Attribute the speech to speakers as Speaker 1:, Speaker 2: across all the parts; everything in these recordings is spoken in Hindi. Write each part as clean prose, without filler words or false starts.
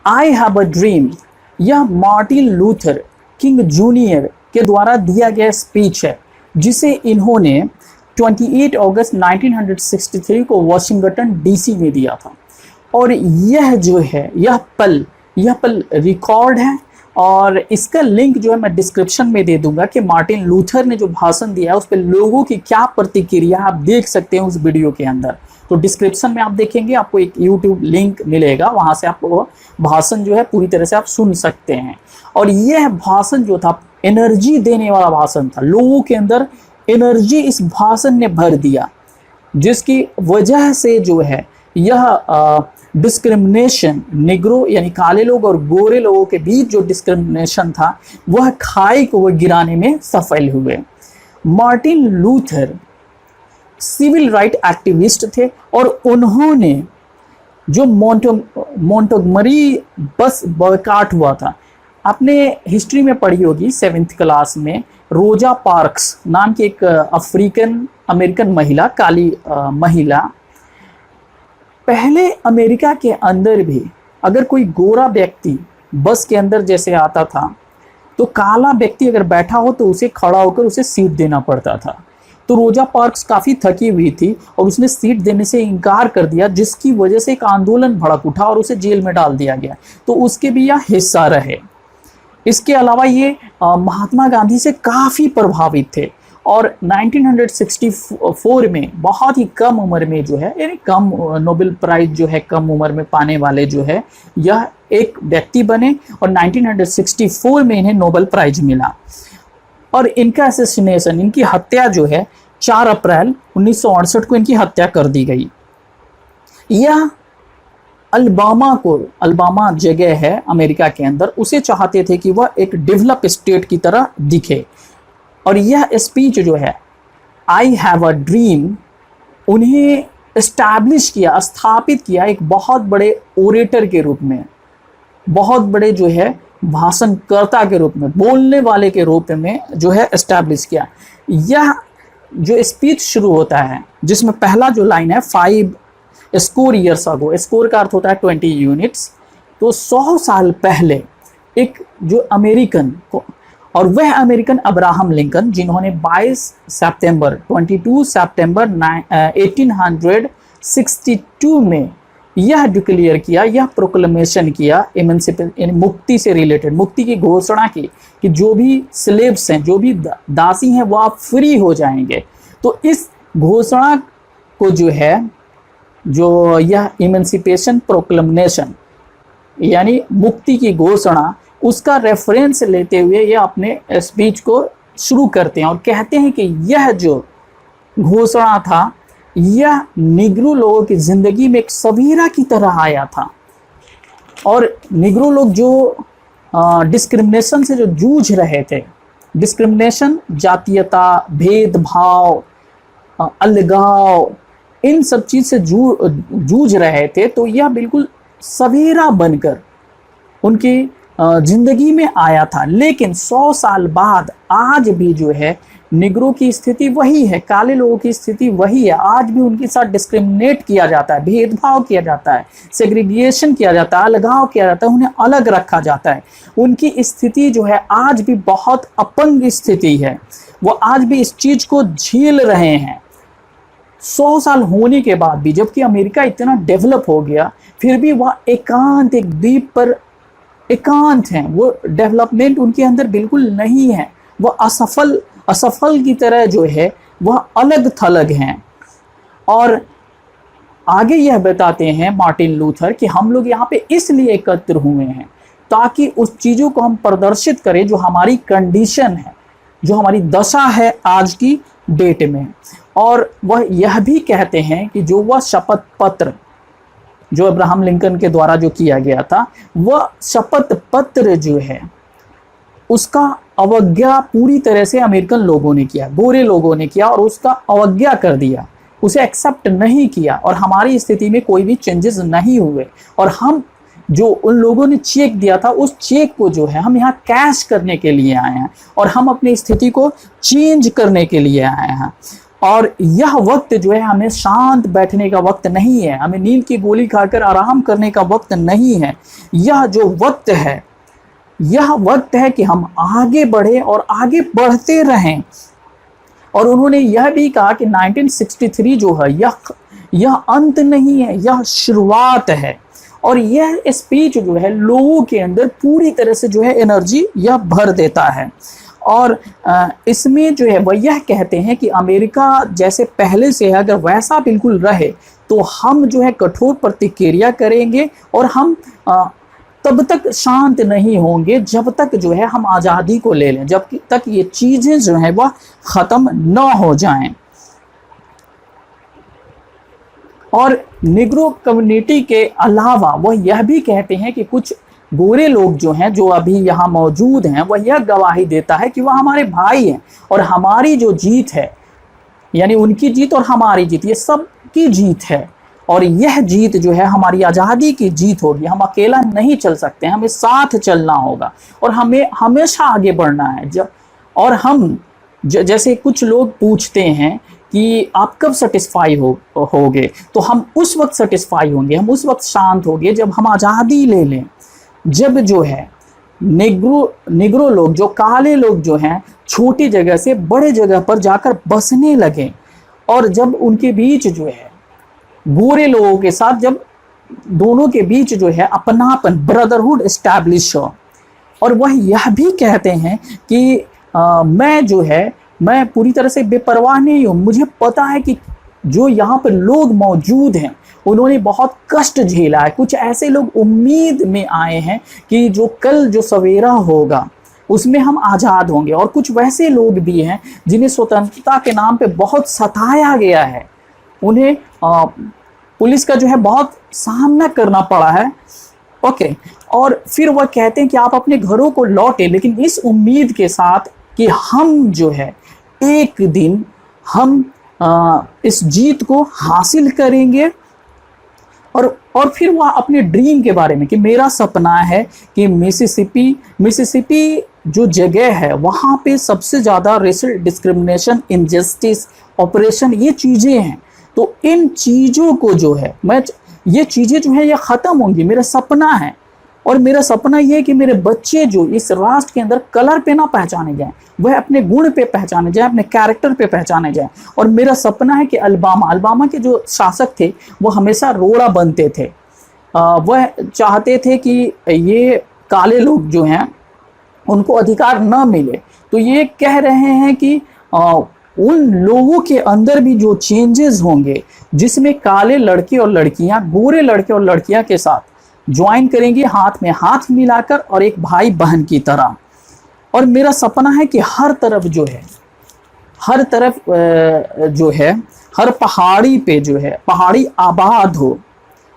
Speaker 1: आई हैव अ ड्रीम, यह मार्टिन लूथर किंग जूनियर के द्वारा दिया गया स्पीच है, जिसे इन्होंने 28 अगस्त 1963 को वाशिंगटन डीसी में दिया था। और यह जो है यह पल रिकॉर्ड है, और इसका लिंक जो है मैं डिस्क्रिप्शन में दे दूंगा कि मार्टिन लूथर ने जो भाषण दिया है उस पर लोगों की क्या प्रतिक्रिया आप देख सकते हैं उस वीडियो के अंदर। तो डिस्क्रिप्शन में आप देखेंगे, आपको एक यूट्यूब लिंक मिलेगा, वहां से आप वो भाषण जो है पूरी तरह से आप सुन सकते हैं। और यह भाषण जो था एनर्जी देने वाला भाषण था, लोगों के अंदर एनर्जी इस भाषण ने भर दिया, जिसकी वजह से जो है यह डिस्क्रिमिनेशन, निग्रो यानी काले लोग और गोरे लोगों के बीच जो डिस्क्रिमिनेशन था वह खाई को वह गिराने में सफल हुए। Martin Luther civil right activist थे, और उन्होंने जो मोंटगोमरी बस बॉयकॉट हुआ था, आपने हिस्ट्री में पढ़ी होगी 7th क्लास में, रोजा पार्क्स नाम की एक अफ्रीकन अमेरिकन महिला, काली महिला, पहले अमेरिका के अंदर भी अगर कोई गोरा व्यक्ति बस के अंदर जैसे आता था तो काला व्यक्ति अगर बैठा हो तो उसे खड़ा होकर उसे सीट देना पड़ता था। तो रोजा पार्क्स काफ़ी थकी हुई थी और उसने सीट देने से इनकार कर दिया, जिसकी वजह से एक आंदोलन भड़क उठा और उसे जेल में डाल दिया गया। तो उसके भी यह हिस्सा रहे। इसके अलावा ये महात्मा गांधी से काफ़ी प्रभावित थे, और 1964 में बहुत ही कम उम्र में जो है, यानी कम नोबेल प्राइज जो है कम उम्र में पाने वाले जो है यह एक व्यक्ति बने, और 1964 में इन्हें नोबेल प्राइज मिला। और इनका असैसिनेशन, इनकी हत्या जो है 4 अप्रैल 1968 को इनकी हत्या कर दी गई। यह अल्बामा जगह है अमेरिका के अंदर, उसे चाहते थे कि वह एक डेवलप स्टेट की तरह दिखे। और यह स्पीच जो है आई हैव अ ड्रीम, उन्हें एस्टैब्लिश किया, स्थापित किया एक बहुत बड़े ओरेटर के रूप में, बहुत बड़े जो है भाषणकर्ता के रूप में, बोलने वाले के रूप में जो है एस्टैब्लिश किया। यह जो स्पीच शुरू होता है जिसमें पहला जो लाइन है 5 स्कोर ईयर्स अगो, स्कोर का अर्थ होता है 20 यूनिट्स, तो 100 साल पहले एक जो अमेरिकन को, और वह अमेरिकन अब्राहम लिंकन, जिन्होंने 22 सितंबर 1862 में यह डिक्लेयर किया, यह प्रोक्लेमेशन किया, इमेंसिपेशन, मुक्ति से रिलेटेड, मुक्ति की घोषणा की कि जो भी स्लेव्स हैं, जो भी दासी हैं, वो आप फ्री हो जाएंगे। तो इस घोषणा को जो है, जो यह इमेंसिपेशन प्रोक्लेमेशन यानी मुक्ति की घोषणा, उसका रेफरेंस लेते हुए ये अपने स्पीच को शुरू करते हैं और कहते हैं कि यह जो घोषणा था यह निग्रो लोगों की ज़िंदगी में एक सवेरा की तरह आया था। और निग्रो लोग जो डिस्क्रिमिनेशन से जो जूझ रहे थे, डिस्क्रिमिनेशन, जातीयता, भेदभाव, अलगाव, इन सब चीज़ से जूझ रहे थे, तो यह बिल्कुल सवेरा बनकर उनकी जिंदगी में आया था। लेकिन 100 साल बाद आज भी जो है निग्रो की स्थिति वही है, काले लोगों की स्थिति वही है। आज भी उनके साथ डिस्क्रिमिनेट किया जाता है, भेदभाव किया जाता है, सेग्रीगेशन किया जाता है, अलगाव किया जाता है, उन्हें अलग रखा जाता है। उनकी स्थिति जो है आज भी बहुत अपंग स्थिति है, वो आज भी इस चीज को झेल रहे हैं 100 साल होने के बाद भी। जबकि अमेरिका इतना डेवलप हो गया, फिर भी वह एकांत, एक द्वीप पर एकांत हैं, वो डेवलपमेंट उनके अंदर बिल्कुल नहीं है। वह असफल की तरह जो है वह अलग थलग हैं। और आगे यह बताते हैं मार्टिन लूथर कि हम लोग यहाँ पे इसलिए एकत्र हुए हैं ताकि उस चीज़ों को हम प्रदर्शित करें जो हमारी कंडीशन है, जो हमारी दशा है आज की डेट में। और वह यह भी कहते हैं कि जो वह शपथ पत्र जो अब्राहम लिंकन के द्वारा जो किया गया था, वह शपथ पत्र जो है उसका अवज्ञा पूरी तरह से अमेरिकन लोगों ने किया, गोरे लोगों ने किया, और उसका अवज्ञा कर दिया, उसे एक्सेप्ट नहीं किया। और हमारी स्थिति में कोई भी चेंजेस नहीं हुए। और हम जो उन लोगों ने चेक दिया था, उस चेक को जो है हम यहाँ कैश करने के लिए आए हैं, और हम अपनी स्थिति को चेंज करने के लिए आए हैं। और यह वक्त जो है हमें शांत बैठने का वक्त नहीं है, हमें नींद की गोली खाकर आराम करने का वक्त नहीं है। यह जो वक्त है, यह वक्त है कि हम आगे बढ़े और आगे बढ़ते रहें। और उन्होंने यह भी कहा कि 1963 जो है यह अंत नहीं है, यह शुरुआत है। और यह स्पीच जो है लोगों के अंदर पूरी तरह से जो है एनर्जी यह भर देता है। और इसमें जो है वह यह कहते हैं कि अमेरिका जैसे पहले से है, अगर वैसा बिल्कुल रहे तो हम जो है कठोर प्रतिक्रिया करेंगे और हम तब तक शांत नहीं होंगे जब तक जो है हम आज़ादी को ले लें, जब तक ये चीज़ें जो है वह ख़त्म न हो जाएं। और निग्रो कम्युनिटी के अलावा वह यह भी कहते हैं कि कुछ गोरे लोग जो हैं, जो अभी यहाँ मौजूद हैं, वह यह गवाही देता है कि वह हमारे भाई हैं और हमारी जो जीत है, यानी उनकी जीत और हमारी जीत, ये सब की जीत है। और यह जीत जो है हमारी आज़ादी की जीत होगी। हम अकेला नहीं चल सकते, हमें साथ चलना होगा और हमें हमेशा आगे बढ़ना है। और हम जैसे कुछ लोग पूछते हैं कि आप कब सेटिस्फाई होगे, तो हम उस वक्त सेटिस्फाई होंगे, हम उस वक्त शांत होंगे जब हम आज़ादी ले लें, जब जो है निग्रो लोग, जो काले लोग जो हैं, छोटी जगह से बड़े जगह पर जाकर बसने लगे और जब उनके बीच जो है गोरे लोगों के साथ, जब दोनों के बीच जो है अपनापन, ब्रदरहुड एस्टैब्लिश हो। और वह यह भी कहते हैं कि मैं पूरी तरह से बेपरवाह नहीं हूँ, मुझे पता है कि जो यहाँ पर लोग मौजूद हैं उन्होंने बहुत कष्ट झेला है। कुछ ऐसे लोग उम्मीद में आए हैं कि जो कल जो सवेरा होगा उसमें हम आज़ाद होंगे, और कुछ वैसे लोग भी हैं जिन्हें स्वतंत्रता के नाम पे बहुत सताया गया है, उन्हें पुलिस का जो है बहुत सामना करना पड़ा है। ओके, और फिर वह कहते हैं कि आप अपने घरों को लौटे, लेकिन इस उम्मीद के साथ कि हम जो है एक दिन हम इस जीत को हासिल करेंगे। और फिर वह अपने ड्रीम के बारे में कि मेरा सपना है कि मिसिसिपी जो जगह है वहाँ पे सबसे ज़्यादा रेशियल डिस्क्रिमिनेशन, इनजस्टिस, ऑपरेशन, ये चीज़ें हैं। तो इन चीज़ों को जो है ये चीज़ें जो है ये ख़त्म होंगी, मेरा सपना है। और मेरा सपना ये है कि मेरे बच्चे जो इस राष्ट्र के अंदर कलर पे ना पहचाने जाएं, वह अपने गुण पे पहचाने जाएं, अपने कैरेक्टर पे पहचाने जाएं। और मेरा सपना है कि अल्बामा के जो शासक थे वो हमेशा रोड़ा बनते थे, वह चाहते थे कि ये काले लोग जो हैं उनको अधिकार न मिले। तो ये कह रहे हैं कि उन लोगों के अंदर भी जो चेंजेस होंगे, जिसमें काले लड़के और लड़कियां गोरे लड़के और लड़कियां के साथ ज्वाइन करेंगे, हाथ में हाथ मिलाकर और एक भाई बहन की तरह। और मेरा सपना है कि हर तरफ जो है हर पहाड़ी पे जो है पहाड़ी आबाद हो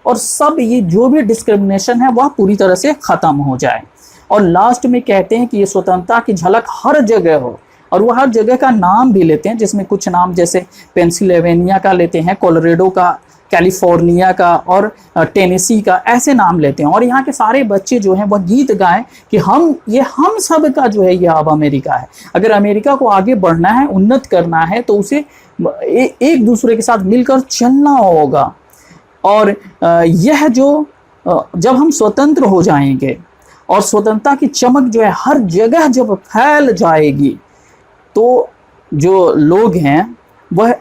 Speaker 1: और सब ये जो भी डिस्क्रिमिनेशन है वह पूरी तरह से ख़त्म हो जाए। और लास्ट में कहते हैं कि ये स्वतंत्रता की झलक हर जगह हो, और वो हर जगह का नाम भी लेते हैं, जिसमें कुछ नाम जैसे पेंसिल्वेनिया का लेते हैं, कोलोराडो का, कैलिफोर्निया का और टेनेसी का, ऐसे नाम लेते हैं। और यहाँ के सारे बच्चे जो हैं वह गीत गाएं कि हम सब का जो है ये अब अमेरिका है। अगर अमेरिका को आगे बढ़ना है, उन्नत करना है, तो उसे एक दूसरे के साथ मिलकर चलना होगा। और यह जो जब हम स्वतंत्र हो जाएंगे और स्वतंत्रता की चमक जो है हर जगह जब फैल जाएगी, तो जो लोग हैं वह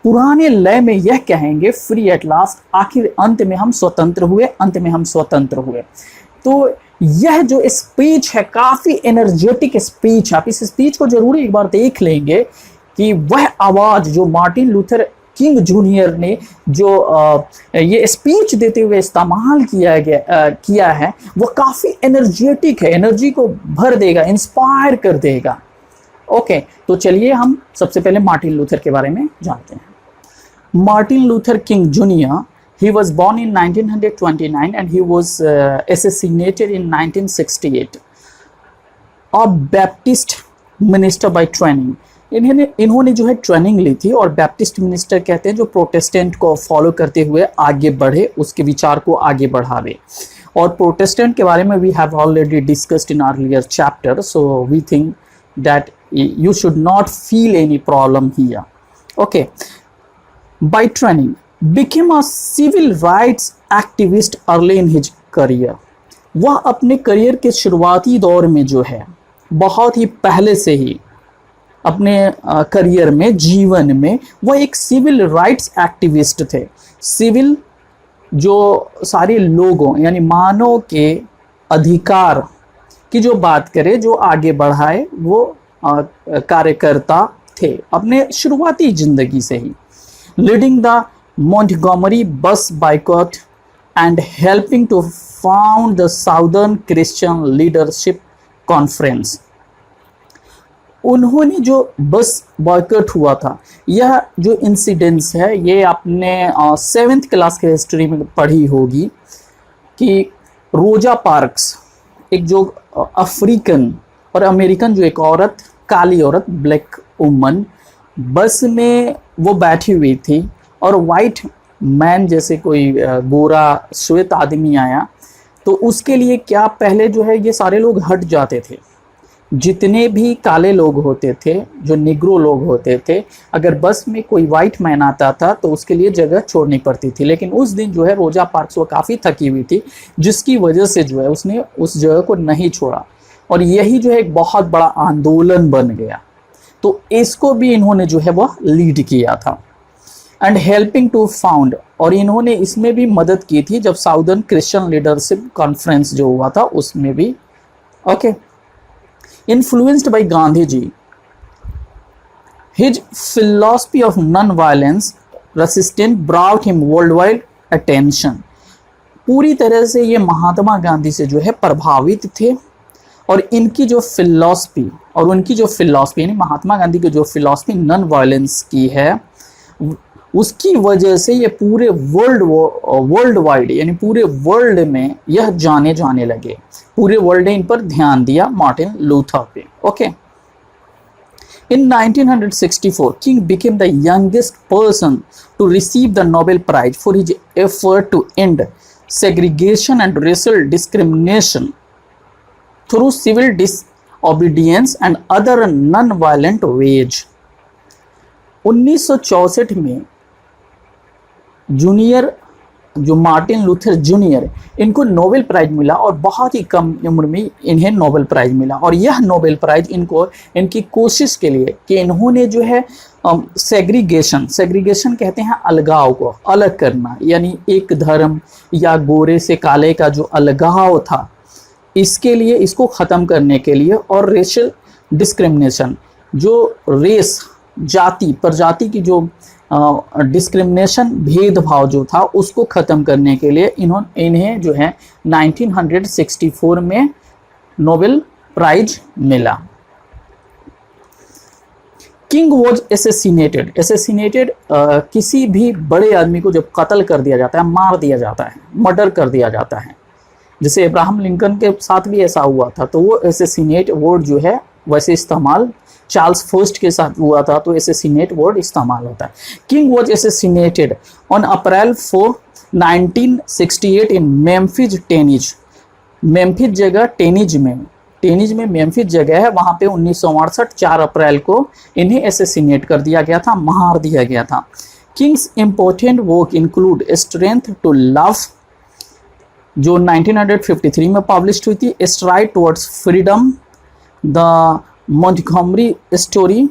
Speaker 1: पुराने लय में यह कहेंगे फ्री एट लास्ट, आखिर अंत में हम स्वतंत्र हुए, अंत में हम स्वतंत्र हुए। तो यह जो स्पीच है काफ़ी एनर्जेटिक स्पीच है। आप इस स्पीच को जरूर एक बार देख लेंगे कि वह आवाज़ जो मार्टिन लूथर किंग जूनियर ने जो ये स्पीच देते हुए इस्तेमाल किया है वो काफ़ी एनर्जेटिक है, एनर्जी को भर देगा, इंस्पायर कर देगा। ओके, तो चलिए हम सबसे पहले मार्टिन लूथर के बारे में जानते हैं। Martin Luther king junior, he was born in 1929 and he was assassinated in 1968. A Baptist minister by training. इन्होंने जो है ट्रेनिंग ली थी, और बैप्टिस्ट मिनिस्टर कहते हैं जो प्रोटेस्टेंट को फॉलो करते हुए आगे बढ़े, उसके विचार को आगे बढ़ावे। और प्रोटेस्टेंट के बारे में we have already discussed in earlier chapter, so we think that you should not feel any problem here. Okay, by training became a civil rights activist early in his career. वह अपने करियर के शुरुआती दौर में जो है बहुत ही पहले से ही अपने करियर में, जीवन में, वह एक सिविल राइट्स एक्टिविस्ट थे। सिविल जो सारे लोगों यानी मानव के अधिकार की जो बात करे, जो आगे बढ़ाए, वो कार्यकर्ता थे अपने शुरुआती जिंदगी से ही। Leading the Montgomery bus boycott and helping to found the Southern Christian Leadership Conference। उन्होंने जो बस बॉयकॉट हुआ था, यह जो इंसिडेंट्स है ये आपने 7th क्लास के हिस्ट्री में पढ़ी होगी कि रोजा पार्क्स, एक जो अफ्रीकन और अमेरिकन जो एक औरत, काली औरत, ब्लैक वुमन, बस में वो बैठी हुई थी और वाइट मैन जैसे कोई गोरा श्वेत आदमी आया तो उसके लिए क्या पहले जो है ये सारे लोग हट जाते थे। जितने भी काले लोग होते थे, जो निग्रो लोग होते थे, अगर बस में कोई वाइट मैन आता था तो उसके लिए जगह छोड़नी पड़ती थी। लेकिन उस दिन जो है रोजा पार्क्स वो काफ़ी थकी हुई थी, जिसकी वजह से जो है उसने उस जगह को नहीं छोड़ा और यही जो है एक बहुत बड़ा आंदोलन बन गया। तो इसको भी इन्होंने जो है वह लीड किया था। एंड हेल्पिंग टू फाउंड, और इन्होंने इसमें भी मदद की थी जब साउदर्न क्रिश्चियन लीडरशिप कॉन्फ्रेंस जो हुआ था उसमें भी। Okay, influenced by Gandhi ji, his philosophy of non violence resistance brought him world wide attention. पूरी तरह से ये महात्मा गांधी से जो है प्रभावित थे और इनकी जो फिलॉसफी और उनकी जो फिलॉसफी यानी महात्मा गांधी की जो फिलॉसफी नॉन वायलेंस की है, उसकी वजह से ये पूरे वर्ल्ड वाइड यानी पूरे वर्ल्ड में यह जाने लगे। पूरे वर्ल्ड ने इन पर ध्यान दिया, मार्टिन लूथर पे। Okay, in 1964 King became the youngest person to receive the Nobel prize for his effort to end segregation and racial discrimination through civil disobedience and other non violent ways. 1964 में जूनियर जो मार्टिन लूथर जूनियर, इनको नोबेल प्राइज मिला और बहुत ही कम उम्र में इन्हें नोबेल प्राइज मिला। और यह नोबेल प्राइज इनको इनकी कोशिश के लिए कि इन्होंने जो है सेग्रीगेशन कहते हैं अलगाव को, अलग करना, यानी एक धर्म या गोरे से काले का जो अलगाव था, इसके लिए, इसको ख़त्म करने के लिए, और रेशियल डिस्क्रिमिनेशन, जो रेस, जाति, प्रजाति की जो डिस्क्रिमिनेशन, भेदभाव जो था, उसको ख़त्म करने के लिए इन्हें जो है 1964 में नोबेल प्राइज मिला। किंग वॉज एसेसिनेटेड किसी भी बड़े आदमी को जब कत्ल कर दिया जाता है, मार दिया जाता है, मर्डर कर दिया जाता है, जैसे अब्राहम लिंकन के साथ भी ऐसा हुआ था, तो वो एसेसिनेट वर्ड जो है वैसे इस्तेमाल चार्ल्स फर्स्ट के साथ हुआ था, तो एसेसिनेट वर्ड इस्तेमाल होता है। King was assassinated on April 4, 1968 in Memphis, Tennessee. Memphis जगह टेनिज में मेम्फिस जगह है, वहाँ पे 1968 4 अप्रैल को इन्हें एसेसिनेट कर दिया गया था, मार दिया गया था। King's important work include strength to love जो 1953 में पब्लिश हुई थी, stride towards freedom, the Montgomery story,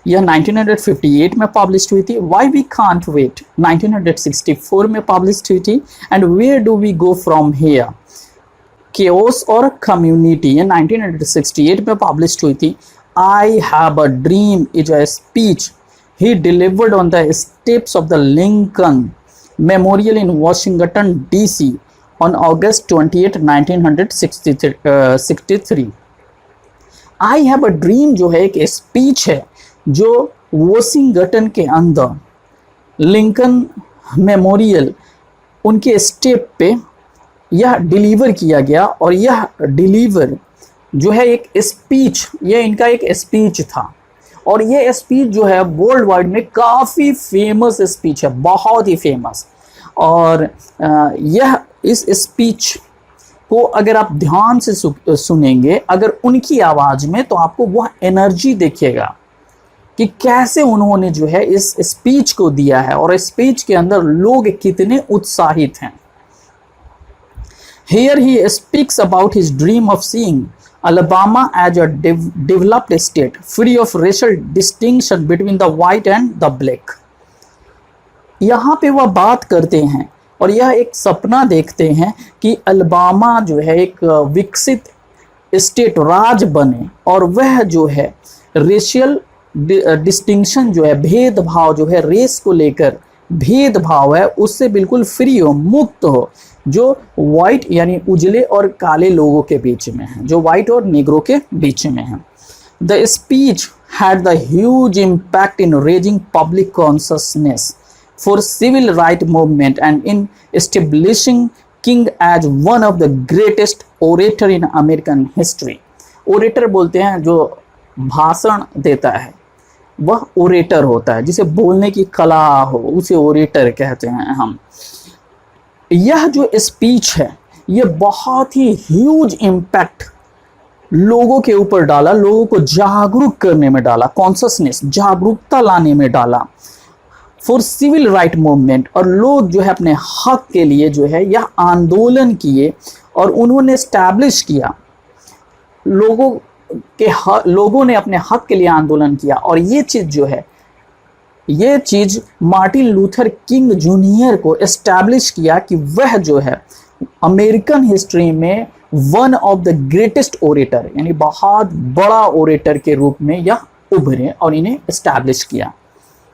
Speaker 1: यह 1958 में पब्लिश हुई थी। वाई वी कांट वेट 1964 में पब्लिश हुई थी। And where do we go from here, chaos और कम्युनिटी, ये 1968 में पब्लिश हुई थी। I have a dream is a speech he delivered on the steps of the Lincoln memorial in Washington DC on August 28, 1963। I have a dream जो है एक स्पीच है जो वॉशिंगटन के अंदर लिंकन मेमोरियल उनके स्टेप पे यह डिलीवर किया गया। और यह डिलीवर जो है एक स्पीच, यह इनका एक स्पीच था और यह स्पीच जो है वर्ल्ड वाइड में काफ़ी फेमस स्पीच है, बहुत ही फेमस। और यह इस स्पीच को अगर आप ध्यान से सुनेंगे, अगर उनकी आवाज़ में, तो आपको वह एनर्जी देखिएगा, कि कैसे उन्होंने जो है इस स्पीच को दिया है और स्पीच के अंदर लोग कितने उत्साहित हैं। Here he speaks about his dream of seeing Alabama as a developed state, free of racial distinction between the white and the black. यहाँ पे वह बात करते हैं और यह एक सपना देखते हैं कि अलबामा जो है एक विकसित स्टेट राज बने और वह जो है रेशियल डिस्टिंक्शन जो है भेदभाव जो है रेस को लेकर भेदभाव है उससे बिल्कुल फ्री हो, मुक्त हो, जो वाइट यानी उजले और काले लोगों के बीच में है, जो वाइट और निग्रो के बीच में है। The speech had the huge impact in raising public consciousness for civil right movement and in establishing King as one of the greatest orator in American history. Orator बोलते हैं जो भाषण देता है, वह ओरेटर होता है, जिसे बोलने की कला हो उसे ओरेटर कहते हैं हम। यह जो स्पीच है ये बहुत ही ह्यूज इम्पैक्ट लोगों के ऊपर डाला, लोगों को जागरूक करने में डाला, कॉन्शसनेस जागरूकता लाने में डाला फॉर सिविल राइट मूवमेंट। और लोग जो है अपने हक के लिए जो है यह आंदोलन किए और उन्होंने स्टैब्लिश किया, लोगों ने अपने हक के लिए आंदोलन किया। और ये चीज़ जो है ये चीज़ मार्टिन लूथर किंग जूनियर को एस्टैब्लिश किया कि वह जो है अमेरिकन हिस्ट्री में one of the greatest orator यानी बहुत बड़ा ओरेटर के रूप में यह उभरे और इन्हें एस्टैब्लिश किया।